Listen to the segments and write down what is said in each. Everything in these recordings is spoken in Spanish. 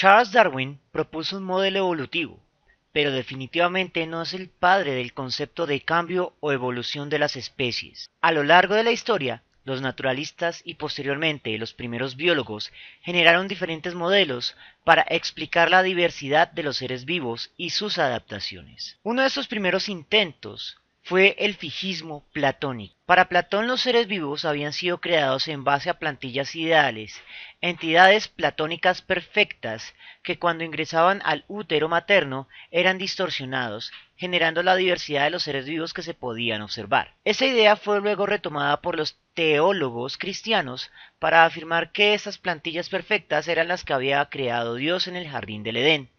Charles Darwin propuso un modelo evolutivo, pero definitivamente no es el padre del concepto de cambio o evolución de las especies. A lo largo de la historia, los naturalistas y posteriormente los primeros biólogos generaron diferentes modelos para explicar la diversidad de los seres vivos y sus adaptaciones. Uno de estos primeros intentos fue el fijismo platónico. Para Platón, los seres vivos habían sido creados en base a plantillas ideales, entidades platónicas perfectas que cuando ingresaban al útero materno eran distorsionados, generando la diversidad de los seres vivos que se podían observar. Esa idea fue luego retomada por los teólogos cristianos para afirmar que estas plantillas perfectas eran las que había creado Dios en el jardín del Edén,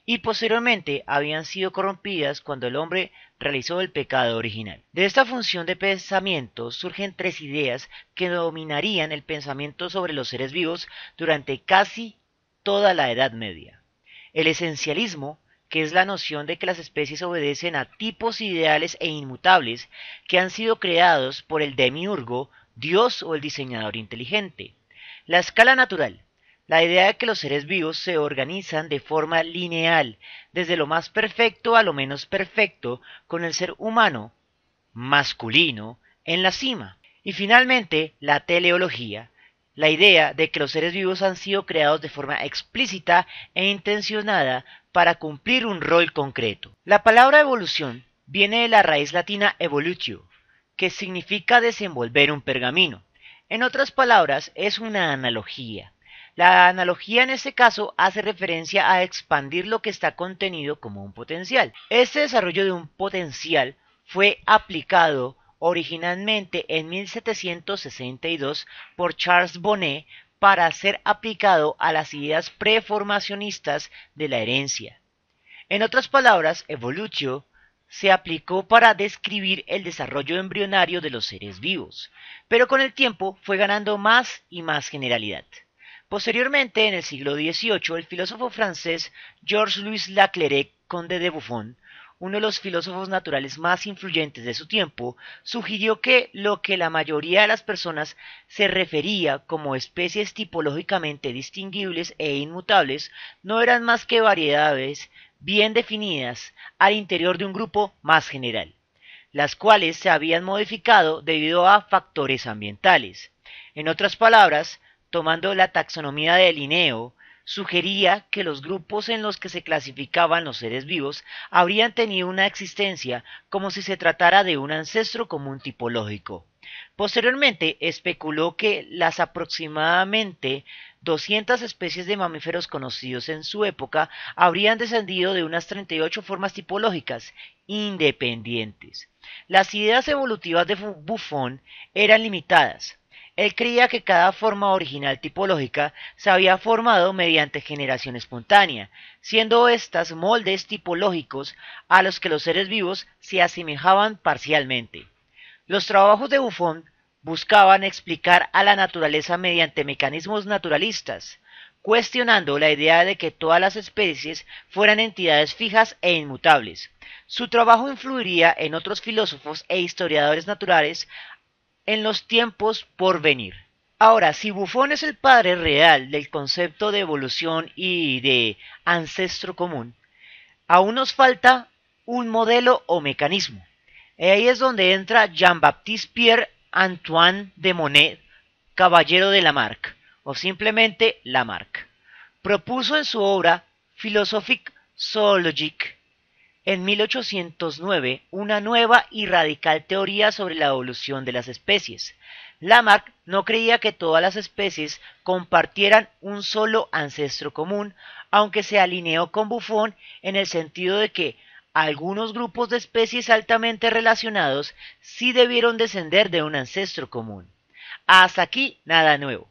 y posteriormente habían sido corrompidas cuando el hombre realizó el pecado original. De esta función de pensamiento surgen tres ideas que dominarían el pensamiento sobre los seres vivos durante casi toda la Edad Media. El esencialismo, que es la noción de que las especies obedecen a tipos ideales e inmutables que han sido creados por el demiurgo, Dios o el diseñador inteligente. La escala natural, la idea de que los seres vivos se organizan de forma lineal, desde lo más perfecto a lo menos perfecto, con el ser humano, masculino, en la cima. Y finalmente, la teleología, la idea de que los seres vivos han sido creados de forma explícita e intencionada para cumplir un rol concreto. La palabra evolución viene de la raíz latina evolutio, que significa desenvolver un pergamino. En otras palabras, es una analogía. La analogía en este caso hace referencia a expandir lo que está contenido como un potencial. Este desarrollo de un potencial fue aplicado originalmente en 1762 por Charles Bonnet para ser aplicado a las ideas preformacionistas de la herencia. En otras palabras, evolutio se aplicó para describir el desarrollo embrionario de los seres vivos, pero con el tiempo fue ganando más y más generalidad. Posteriormente, en el siglo XVIII, el filósofo francés Georges-Louis Leclerc, conde de Buffon, uno de los filósofos naturales más influyentes de su tiempo, sugirió que lo que la mayoría de las personas se refería como especies tipológicamente distinguibles e inmutables no eran más que variedades bien definidas al interior de un grupo más general, las cuales se habían modificado debido a factores ambientales. En otras palabras, tomando la taxonomía de Linneo, sugería que los grupos en los que se clasificaban los seres vivos habrían tenido una existencia como si se tratara de un ancestro común tipológico. Posteriormente especuló que las aproximadamente 200 especies de mamíferos conocidos en su época habrían descendido de unas 38 formas tipológicas independientes. Las ideas evolutivas de Buffon eran limitadas. Él creía que cada forma original tipológica se había formado mediante generación espontánea, siendo estas moldes tipológicos a los que los seres vivos se asemejaban parcialmente. Los trabajos de Buffon buscaban explicar a la naturaleza mediante mecanismos naturalistas, cuestionando la idea de que todas las especies fueran entidades fijas e inmutables. Su trabajo influiría en otros filósofos e historiadores naturales en los tiempos por venir. Ahora, si Buffon es el padre real del concepto de evolución y de ancestro común, aún nos falta un modelo o mecanismo. Y ahí es donde entra Jean-Baptiste Pierre Antoine de Monnet, caballero de Lamarck, o simplemente Lamarck. Propuso en su obra Philosophique zoologique en 1809 una nueva y radical teoría sobre la evolución de las especies. Lamarck no creía que todas las especies compartieran un solo ancestro común, aunque se alineó con Buffon en el sentido de que algunos grupos de especies altamente relacionados sí debieron descender de un ancestro común. Hasta aquí nada nuevo.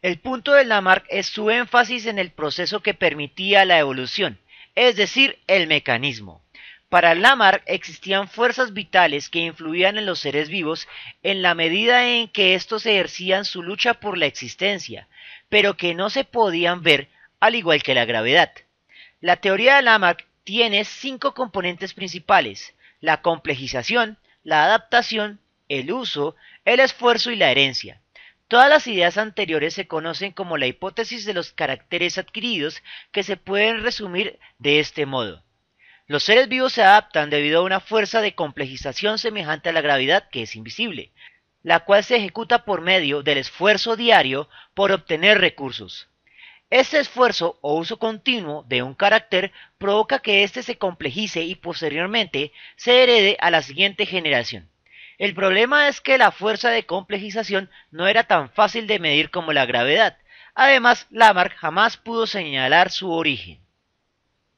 El punto de Lamarck es su énfasis en el proceso que permitía la evolución, es decir, el mecanismo. Para Lamarck existían fuerzas vitales que influían en los seres vivos en la medida en que estos ejercían su lucha por la existencia, pero que no se podían ver al igual que la gravedad. La teoría de Lamarck tiene 5 componentes principales: la complejización, la adaptación, el uso, el esfuerzo y la herencia. Todas las ideas anteriores se conocen como la hipótesis de los caracteres adquiridos, que se pueden resumir de este modo. Los seres vivos se adaptan debido a una fuerza de complejización semejante a la gravedad, que es invisible, la cual se ejecuta por medio del esfuerzo diario por obtener recursos. Este esfuerzo o uso continuo de un carácter provoca que éste se complejice y posteriormente se herede a la siguiente generación. El problema es que la fuerza de complejización no era tan fácil de medir como la gravedad. Además, Lamarck jamás pudo señalar su origen.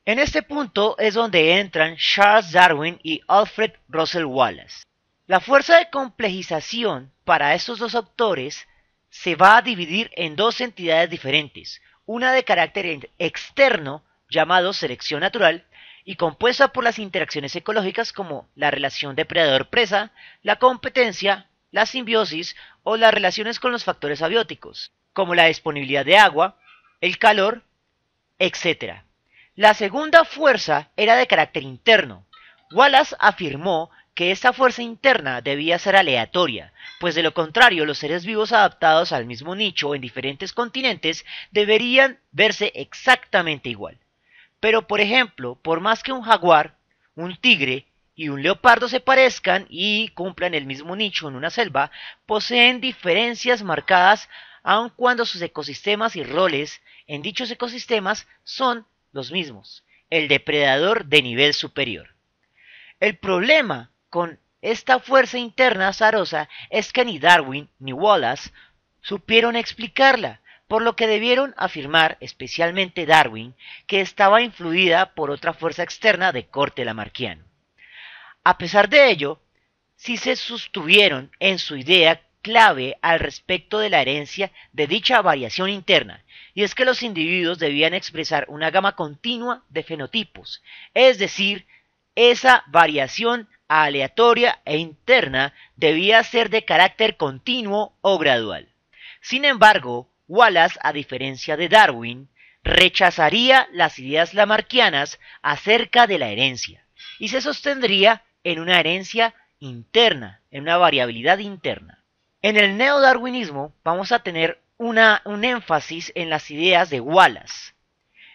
En este punto es donde entran Charles Darwin y Alfred Russel Wallace. La fuerza de complejización para estos dos autores se va a dividir en dos entidades diferentes, una de carácter externo, llamado selección natural, y compuesta por las interacciones ecológicas como la relación depredador-presa, la competencia, la simbiosis o las relaciones con los factores abióticos, como la disponibilidad de agua, el calor, etc. La segunda fuerza era de carácter interno. Wallace afirmó que esta fuerza interna debía ser aleatoria, pues de lo contrario los seres vivos adaptados al mismo nicho en diferentes continentes deberían verse exactamente igual. Pero por ejemplo, por más que un jaguar, un tigre y un leopardo se parezcan y cumplan el mismo nicho en una selva, poseen diferencias marcadas aun cuando sus ecosistemas y roles en dichos ecosistemas son los mismos, el depredador de nivel superior. El problema con esta fuerza interna azarosa es que ni Darwin ni Wallace supieron explicarla, por lo que debieron afirmar, especialmente Darwin, que estaba influida por otra fuerza externa de corte lamarckiano. A pesar de ello, sí se sostuvieron en su idea clave al respecto de la herencia de dicha variación interna, y es que los individuos debían expresar una gama continua de fenotipos, es decir, esa variación aleatoria e interna debía ser de carácter continuo o gradual. Sin embargo, Wallace, a diferencia de Darwin, rechazaría las ideas lamarckianas acerca de la herencia y se sostendría en una herencia interna, en una variabilidad interna. En el neodarwinismo vamos a tener un énfasis en las ideas de Wallace.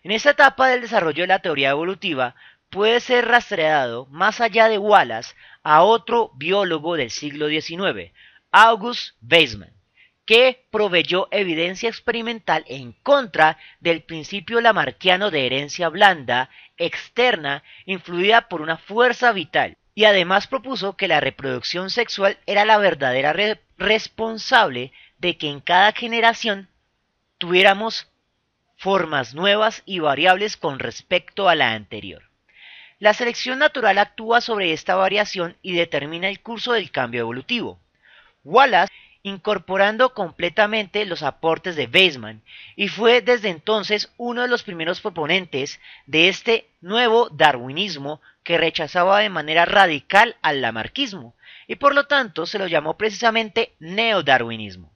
En esta etapa del desarrollo de la teoría evolutiva puede ser rastreado más allá de Wallace a otro biólogo del siglo XIX, August Weismann, que proveyó evidencia experimental en contra del principio lamarckiano de herencia blanda, externa, influida por una fuerza vital, y además propuso que la reproducción sexual era la verdadera responsable de que en cada generación tuviéramos formas nuevas y variables con respecto a la anterior. La selección natural actúa sobre esta variación y determina el curso del cambio evolutivo. Wallace incorporando completamente los aportes de Weismann y fue desde entonces uno de los primeros proponentes de este nuevo darwinismo que rechazaba de manera radical al lamarckismo y por lo tanto se lo llamó precisamente neodarwinismo.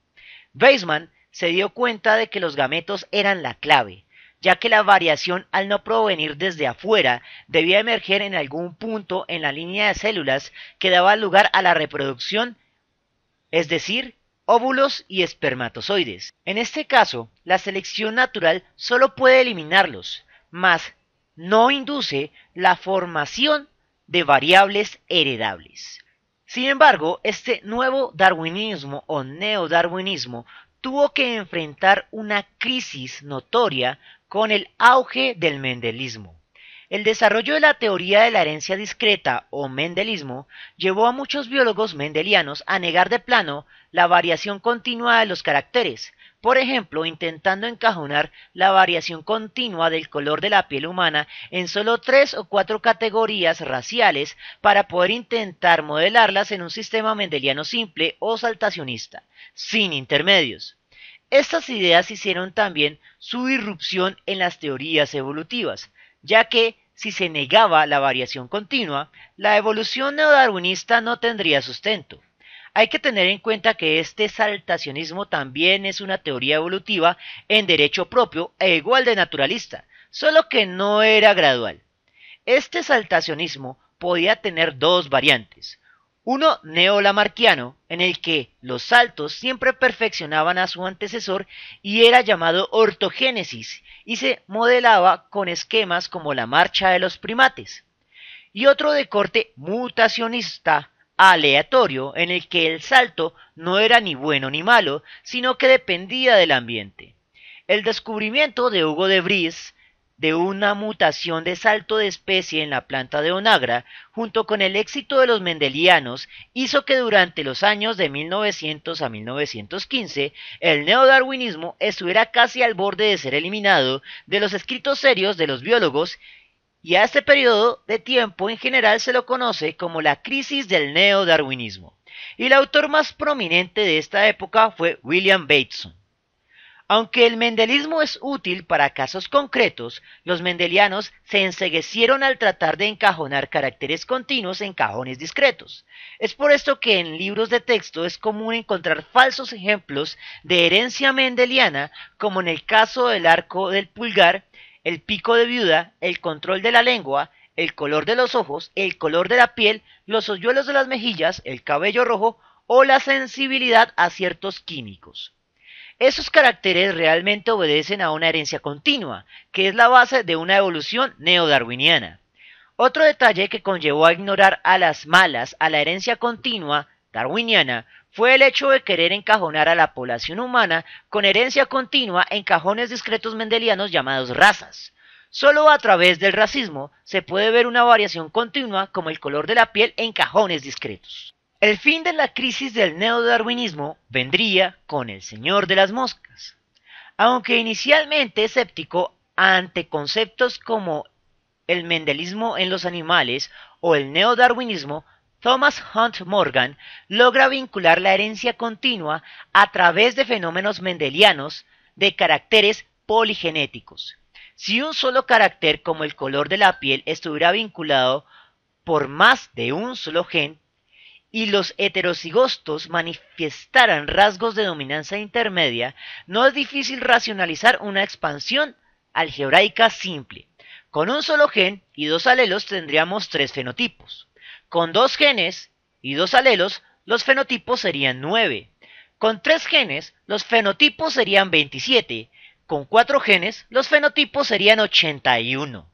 Weismann se dio cuenta de que los gametos eran la clave, ya que la variación al no provenir desde afuera debía emerger en algún punto en la línea de células que daba lugar a la reproducción, es decir, óvulos y espermatozoides. En este caso, la selección natural solo puede eliminarlos, mas no induce la formación de variables heredables. Sin embargo, este nuevo darwinismo o neodarwinismo tuvo que enfrentar una crisis notoria con el auge del mendelismo. El desarrollo de la teoría de la herencia discreta o mendelismo llevó a muchos biólogos mendelianos a negar de plano la variación continua de los caracteres, por ejemplo, intentando encajonar la variación continua del color de la piel humana en solo 3 o 4 categorías raciales para poder intentar modelarlas en un sistema mendeliano simple o saltacionista, sin intermedios. Estas ideas hicieron también su irrupción en las teorías evolutivas, ya que si se negaba la variación continua, la evolución neodarwinista no tendría sustento. Hay que tener en cuenta que este saltacionismo también es una teoría evolutiva en derecho propio e igual de naturalista, solo que no era gradual. Este saltacionismo podía tener dos variantes. Uno neolamarquiano, en el que los saltos siempre perfeccionaban a su antecesor y era llamado ortogénesis y se modelaba con esquemas como la marcha de los primates. Y otro de corte mutacionista aleatorio, en el que el salto no era ni bueno ni malo, sino que dependía del ambiente. El descubrimiento de Hugo de Vries de una mutación de salto de especie en la planta de Onagra, junto con el éxito de los mendelianos, hizo que durante los años de 1900 a 1915 el neodarwinismo estuviera casi al borde de ser eliminado de los escritos serios de los biólogos, y a este periodo de tiempo en general se lo conoce como la crisis del neodarwinismo. Y el autor más prominente de esta época fue William Bateson. Aunque el mendelismo es útil para casos concretos, los mendelianos se enceguecieron al tratar de encajonar caracteres continuos en cajones discretos. Es por esto que en libros de texto es común encontrar falsos ejemplos de herencia mendeliana, como en el caso del arco del pulgar, el pico de viuda, el control de la lengua, el color de los ojos, el color de la piel, los hoyuelos de las mejillas, el cabello rojo o la sensibilidad a ciertos químicos. Esos caracteres realmente obedecen a una herencia continua, que es la base de una evolución neodarwiniana. Otro detalle que conllevó a ignorar a las malas a la herencia continua darwiniana fue el hecho de querer encajonar a la población humana con herencia continua en cajones discretos mendelianos llamados razas. Solo a través del racismo se puede ver una variación continua como el color de la piel en cajones discretos. El fin de la crisis del neodarwinismo vendría con El Señor de las Moscas. Aunque inicialmente escéptico ante conceptos como el mendelismo en los animales o el neodarwinismo, Thomas Hunt Morgan logra vincular la herencia continua a través de fenómenos mendelianos de caracteres poligenéticos. Si un solo carácter como el color de la piel estuviera vinculado por más de un solo gen, y los heterocigostos manifestaran rasgos de dominancia intermedia, no es difícil racionalizar una expansión algebraica simple. Con un solo gen y dos alelos tendríamos tres fenotipos. Con dos genes y dos alelos, los fenotipos serían 9. Con tres genes, los fenotipos serían 27. Con cuatro genes, los fenotipos serían 81.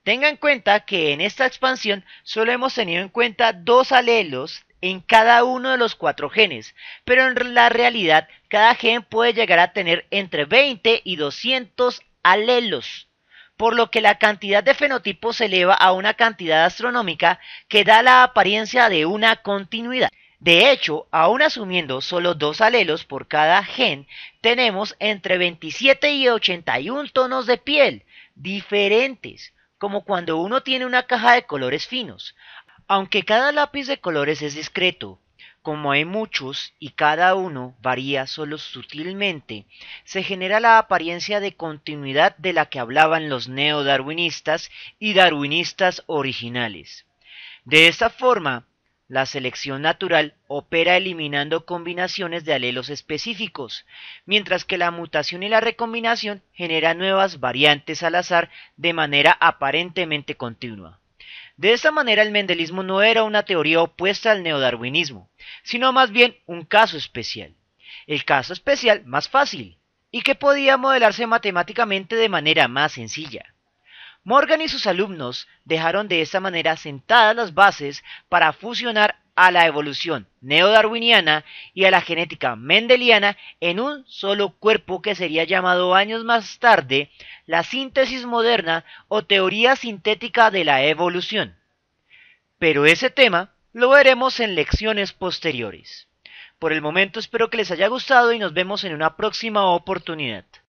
Tenga en cuenta que en esta expansión solo hemos tenido en cuenta dos alelos en cada uno de los cuatro genes, pero en la realidad cada gen puede llegar a tener entre 20 y 200 alelos, por lo que la cantidad de fenotipos se eleva a una cantidad astronómica que da la apariencia de una continuidad. De hecho, aún asumiendo solo dos alelos por cada gen, tenemos entre 27 y 81 tonos de piel diferentes, como cuando uno tiene una caja de colores finos. Aunque cada lápiz de colores es discreto, como hay muchos y cada uno varía solo sutilmente, se genera la apariencia de continuidad de la que hablaban los neodarwinistas y darwinistas originales. De esta forma, la selección natural opera eliminando combinaciones de alelos específicos, mientras que la mutación y la recombinación generan nuevas variantes al azar de manera aparentemente continua. De esta manera el mendelismo no era una teoría opuesta al neodarwinismo, sino más bien un caso especial. El caso especial más fácil, y que podía modelarse matemáticamente de manera más sencilla. Morgan y sus alumnos dejaron de esta manera sentadas las bases para fusionar a la evolución neodarwiniana y a la genética mendeliana en un solo cuerpo que sería llamado años más tarde la síntesis moderna o teoría sintética de la evolución. Pero ese tema lo veremos en lecciones posteriores. Por el momento espero que les haya gustado y nos vemos en una próxima oportunidad.